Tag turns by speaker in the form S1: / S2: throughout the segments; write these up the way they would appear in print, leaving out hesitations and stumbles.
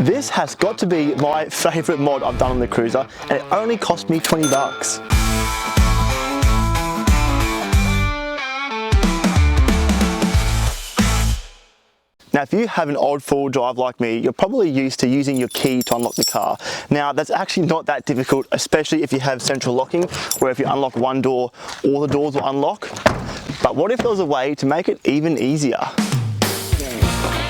S1: This has got to be my favourite mod I've done on the Cruiser, and it only cost me 20 bucks. Now, if you have an old four-wheel drive like me, you're probably used to using your key to unlock the car. Now, that's actually not that difficult, especially if you have central locking, where if you unlock one door, all the doors will unlock. But what if there was a way to make it even easier?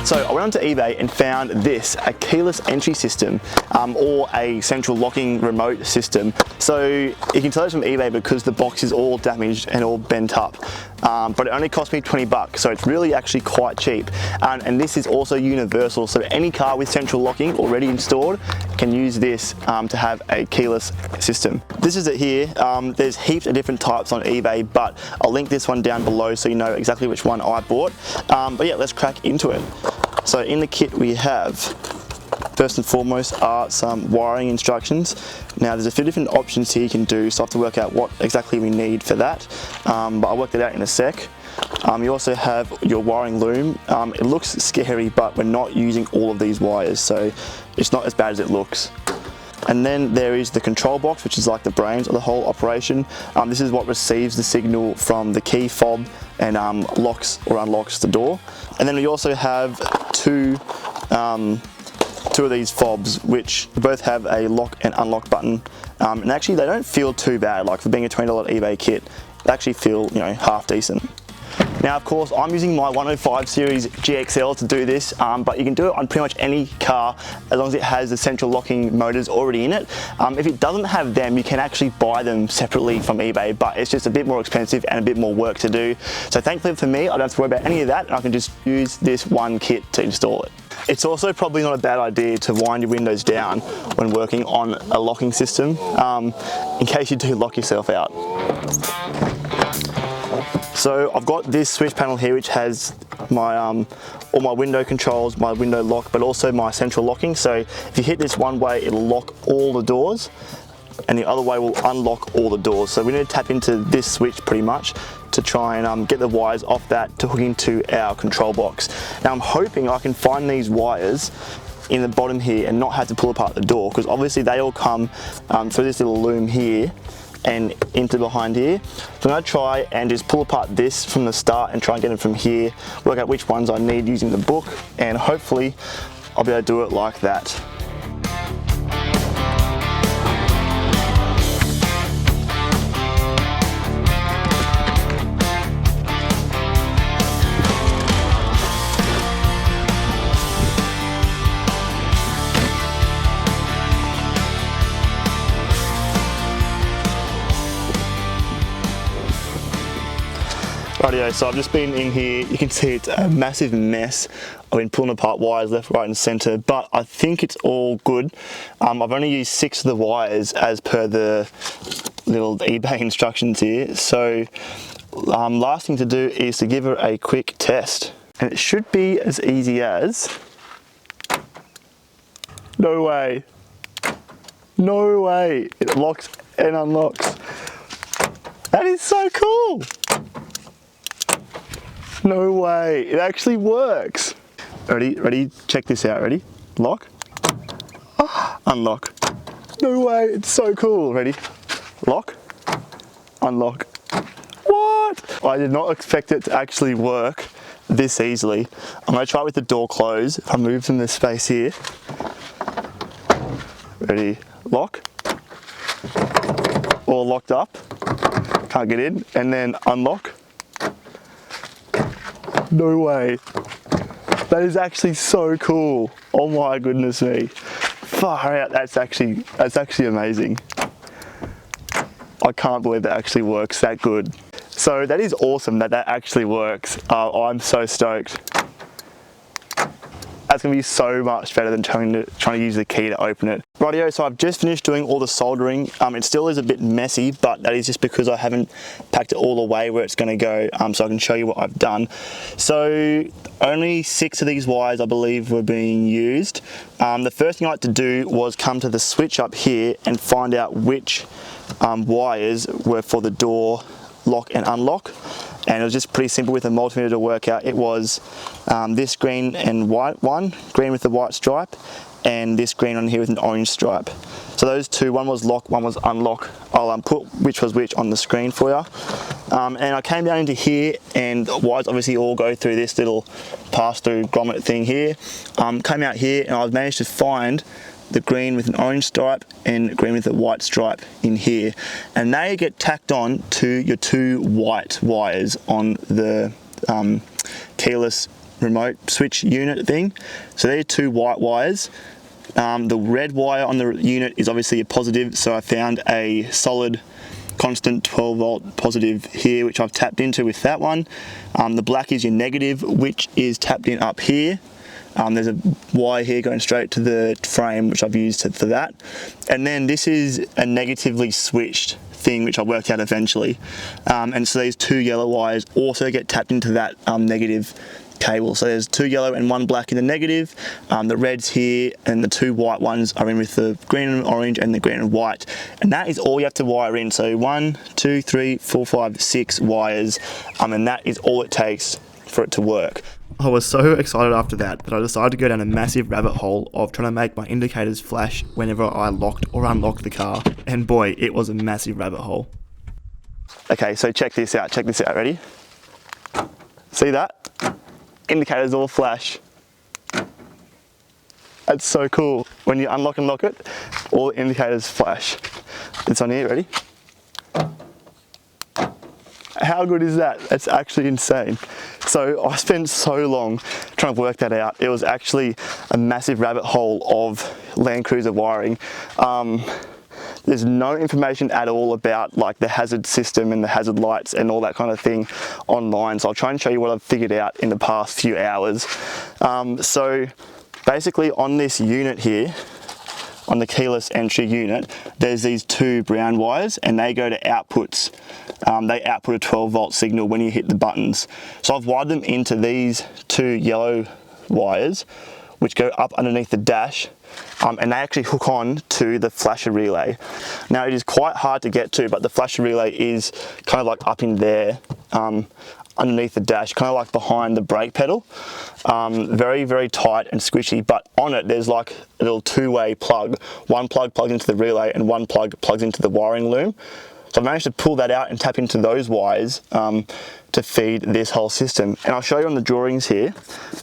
S1: So I went onto eBay and found this, a keyless entry system, or a central locking remote system. So you can tell it's from eBay because the box is all damaged and all bent up. But it only cost me 20 bucks, so it's really actually quite cheap. And this is also universal, so any car with central locking already installed can use this to have a keyless system. This is it here. There's heaps of different types on eBay, but I'll link this one down below so you know exactly which one I bought. But yeah, let's crack into it. So in the kit we have, first and foremost, are some wiring instructions. Now there's a few different options here you can do, so I have to work out what exactly we need for that, but I'll work that out in a sec. You also have your wiring loom. It looks scary, but we're not using all of these wires, so it's not as bad as it looks. And then there is the control box, which is like the brains of the whole operation. This is what receives the signal from the key fob and locks or unlocks the door. And then we also have two of these fobs, which both have a lock and unlock button. And actually they don't feel too bad. Like for being a $20 eBay kit, they actually feel, you know, half decent. Now, of course, I'm using my 105 series GXL to do this, but you can do it on pretty much any car as long as it has the central locking motors already in it. If it doesn't have them, you can actually buy them separately from eBay, but it's just a bit more expensive and a bit more work to do. So thankfully for me, I don't have to worry about any of that, and I can just use this one kit to install it. It's also probably not a bad idea to wind your windows down when working on a locking system, in case you do lock yourself out. So I've got this switch panel here which has my all my window controls, my window lock, but also my central locking. So if you hit this one way, it'll lock all the doors, and the other way will unlock all the doors. So we need to tap into this switch pretty much to try and get the wires off that to hook into our control box. Now I'm hoping I can find these wires in the bottom here and not have to pull apart the door, because obviously they all come through this little loom here and into behind here. So I'm going to try and just pull apart this from the start and try and get them from here, work out which ones I need using the book, and hopefully I'll be able to do it like that. Rightio, so I've just been in here. You can see it's a massive mess. I've been pulling apart wires left, right and centre, but I think it's all good. I've only used 6 of the wires as per the little eBay instructions here. So last thing to do is to give her a quick test. And it should be as easy as... No way. No way. It locks and unlocks. That is so cool. No way, it actually works. Ready? Check this out, ready? Lock, unlock. No way, it's so cool. Ready? Lock, unlock. What? I did not expect it to actually work this easily. I'm gonna try it with the door closed. If I move from this space here. Ready? Lock. All locked up. Can't get in. And then unlock. No way. That is actually so cool. Oh my goodness me. Far out, that's actually amazing. I can't believe that actually works that good. So that is awesome that actually works. I'm so stoked. That's gonna be so much better than trying to use the key to open it. Rightio, so I've just finished doing all the soldering. It still is a bit messy, but that is just because I haven't packed it all away where it's gonna go, so I can show you what I've done. So only 6 of these wires, I believe, were being used. The first thing I had to do was come to the switch up here and find out which wires were for the door lock and unlock. And it was just pretty simple with a multimeter to work out. It was this green and white one, green with the white stripe, and this green on here with an orange stripe. So those two, one was lock, one was unlock. I'll put which was which on the screen for you. And I came down into here, and the wires obviously all go through this little pass-through grommet thing here. Came out here, and I've managed to find the green with an orange stripe and green with a white stripe in here, and they get tacked on to your two white wires on the keyless remote switch unit thing. So they're two white wires. The red wire on the unit is obviously a positive, so I found a solid constant 12 volt positive here, which I've tapped into with that one. The black is your negative, which is tapped in up here. There's a wire here going straight to the frame, which I've used for that. And then this is a negatively switched thing, which I worked out eventually. And so these two yellow wires also get tapped into that negative cable. So there's two yellow and one black in the negative. The red's here, and the two white ones are in with the green and orange and the green and white. And that is all you have to wire in. So 1, 2, 3, 4, 5, 6 wires. And that is all it takes for it to work. I was so excited after that I decided to go down a massive rabbit hole of trying to make my indicators flash whenever I locked or unlocked the car, and boy, it was a massive rabbit hole. Okay, so check this out, ready? See that? Indicators all flash. That's so cool. When you unlock and lock it, all the indicators flash. It's on here, ready? How good is that? That's actually insane. So I spent so long trying to work that out. It was actually a massive rabbit hole of Land Cruiser wiring. There's no information at all about like the hazard system and the hazard lights and all that kind of thing online. So I'll try and show you what I've figured out in the past few hours. So basically on this unit here, on the keyless entry unit, there's these two brown wires, and they go to outputs. They output a 12 volt signal when you hit the buttons. So I've wired them into these two yellow wires, which go up underneath the dash, and they actually hook on to the flasher relay. Now it is quite hard to get to, but the flasher relay is kind of like up in there, underneath the dash, kind of like behind the brake pedal. Very, very tight and squishy, but on it there's like a little two-way plug. One plug plugs into the relay and one plug plugs into the wiring loom. So I managed to pull that out and tap into those wires to feed this whole system. And I'll show you on the drawings here.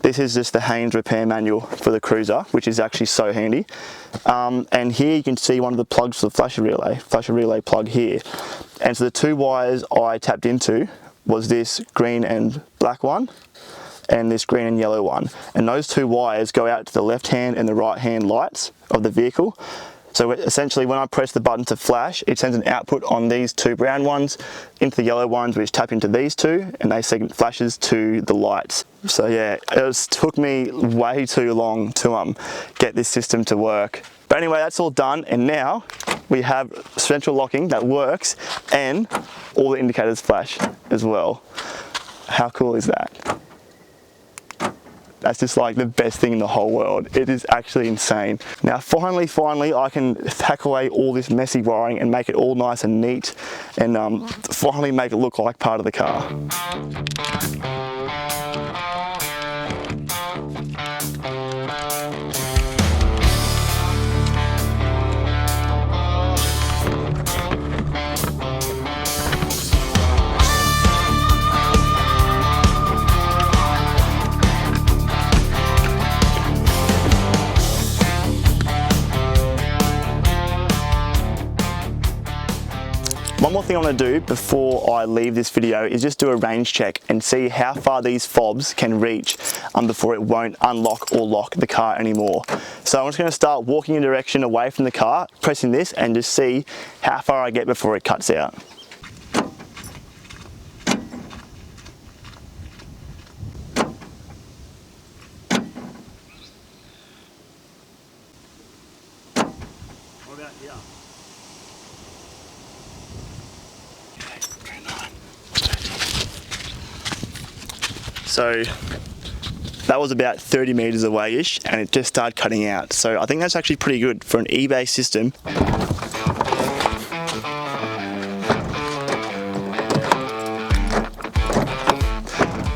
S1: This is just the Haynes repair manual for the Cruiser, which is actually so handy. And here you can see one of the plugs for the flasher relay plug here. And so the two wires I tapped into was this green and black one, and this green and yellow one. And those two wires go out to the left hand and the right hand lights of the vehicle. So essentially when I press the button to flash, it sends an output on these two brown ones into the yellow ones, which tap into these two, and they send flashes to the lights. So yeah, took me way too long to get this system to work. But anyway, that's all done, and now we have central locking that works, and all the indicators flash as well. How cool is that? That's just like the best thing in the whole world. It is actually insane. Now finally I can hack away all this messy wiring and make it all nice and neat, and finally make it look like part of the car. One more thing I want to do before I leave this video is just do a range check and see how far these fobs can reach before it won't unlock or lock the car anymore. So I'm just going to start walking in a direction away from the car, pressing this, and just see how far I get before it cuts out. What about here? So that was about 30 meters away-ish, and it just started cutting out. So I think that's actually pretty good for an eBay system.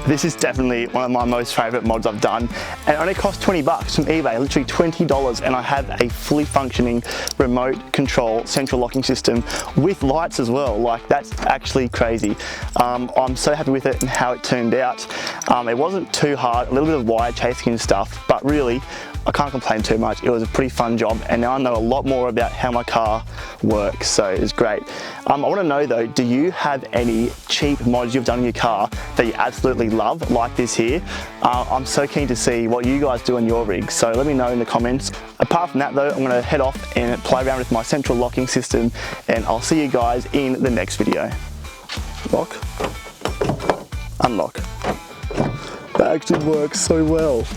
S1: This is definitely one of my most favourite mods I've done, and it only cost 20 bucks from eBay, literally $20, and I have a fully functioning remote control central locking system with lights as well. Like, that's actually crazy. I'm so happy with it and how it turned out. It wasn't too hard, a little bit of wire chasing and stuff, but really I can't complain too much. It was a pretty fun job, and now I know a lot more about how my car works, so it's great. I want to know though, do you have any cheap mods you've done in your car that you absolutely love, like this here? I'm so keen to see what you guys do on your rig, so let me know in the comments. Apart from that though, I'm going to head off and play around with my central locking system, and I'll see you guys in the next video. Lock, unlock. That actually works so well.